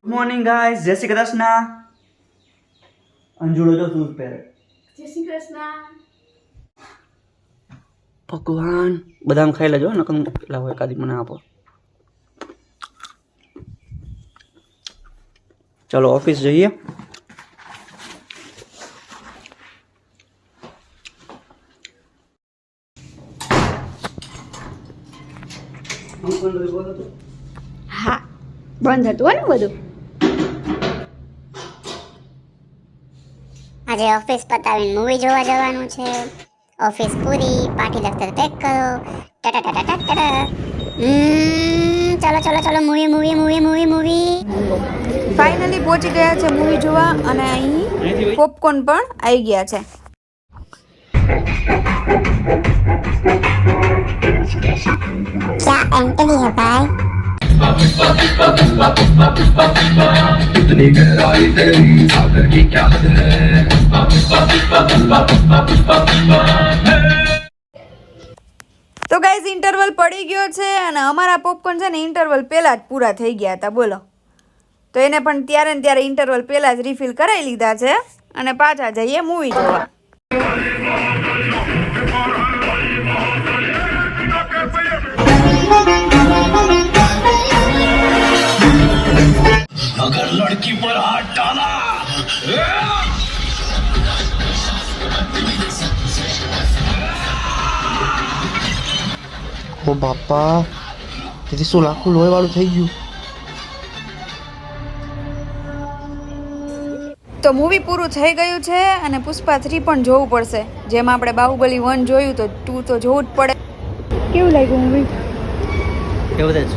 Good morning guys, જય શ્રી કૃષ્ણ. અંજુડો જો shoes પહેરે. જય શ્રી કૃષ્ણ. ભગવાન બદામ ખાઈ લેજો નકર પેલા હોય કાદી મને આપો. ચલો ઓફિસ જઈએ. હા, બંધ હતું ને બધું. આજે ઓફિસ પતાવીને મૂવી જોવા જવાનું છે. ઓફિસ પૂરી, પાર્ટી દફતર પેક કરો. ચલો ચલો ચલો movie movie movie movie movie. Finally પહોંચી ગયા છે મૂવી જોવા અને અહીં પોપકોર્ન પણ આવી ગયા છે. क्या एंट्री है भाई? इतनी गहराई तेरी सागर की क्या हद है। તો ગાઈઝ ઇન્ટરવલ પડી ગયો છે અને અમારા પોપકોર્ન છે ને ઇન્ટરવલ પહેલા જ પૂરા થઈ ગયા હતા. બોલો, તો એને પણ ત્યારે ને ત્યારે ઇન્ટરવલ પહેલા જ રિફિલ કરાવી લીધા છે અને પાછા જઈએ મૂવી જોવા. अगर लड़की पर हाथ डाला ઓ બાપા, તેથી શું લાખું લોહી વાળું થઈ ગયું. તો મૂવી પૂરું થઈ ગયું છે અને પુષ્પા 3 પણ જોવું પડશે. જેમ આપણે બાહુબલી 1 જોયું તો 2 તો જોવું જ પડે. કેવું લાગ્યું મૂવી? એવરેજ.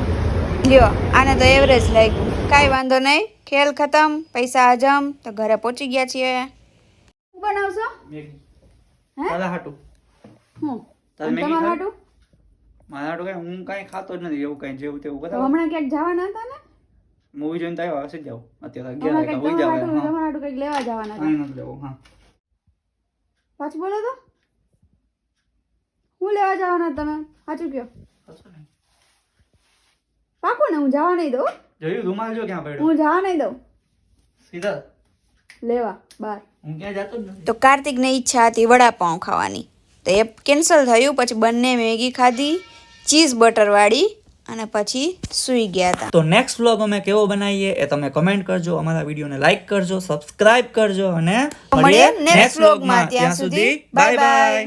લ્યો, આને તો એવરેજ લાગ્યું. કાંઈ વાંધો નહીં, ખેલ ખતમ, પૈસા હજમ. તો ઘરે પહોંચી ગયા છીએ. શું બનાવશો? તારા હાટું. હું તારે મેગી તમારા ખાવી? હાટું? મારા હાટું કઈ હું કઈ ખાતો જ નથી. એવું કઈ જેવું તેવું તો બતાવો. હમણાં ક્યાંક જવાના હતા ને? મૂવી જોઈને તો આવ્યો હશે જ જાવ. અત્યારે હમણાં 11 કંઈક વાગ્યા હોઈ તમારા જાવ. હાટું કંઈક લેવા જવાના હતા. કાંઈ નથી જવું. હા, પાછું બોલો તો. હું લેવા જવાના તમે? સાચું કયો. પાકું ને? હું જવા નહીં દઉં. જોયું રૂમાલ જો ક્યાં પડ્યો. હું જવા નહીં દઉં સીધા લેવા બહાર. હું ક્યાં જતો જ નથી. તો કાર્તિકને ઈચ્છા હતી વડાપાઉં ખાવાની, તો એ કેન્સલ થયું. પછી બંને મેગી ખાધી, ચીઝ બટરવાળી, અને પછી સૂઈ ગયા હતા. તો નેક્સ્ટ વ્લોગ અમે કેવો બનાવીએ એ તમે કમેન્ટ કરજો, અમારા વિડીયોને લાઈક કરજો, સબસ્ક્રાઇબ કરજો અને મળીએ નેક્સ્ટ વ્લોગમાં. ત્યાં સુધી બાય બાય.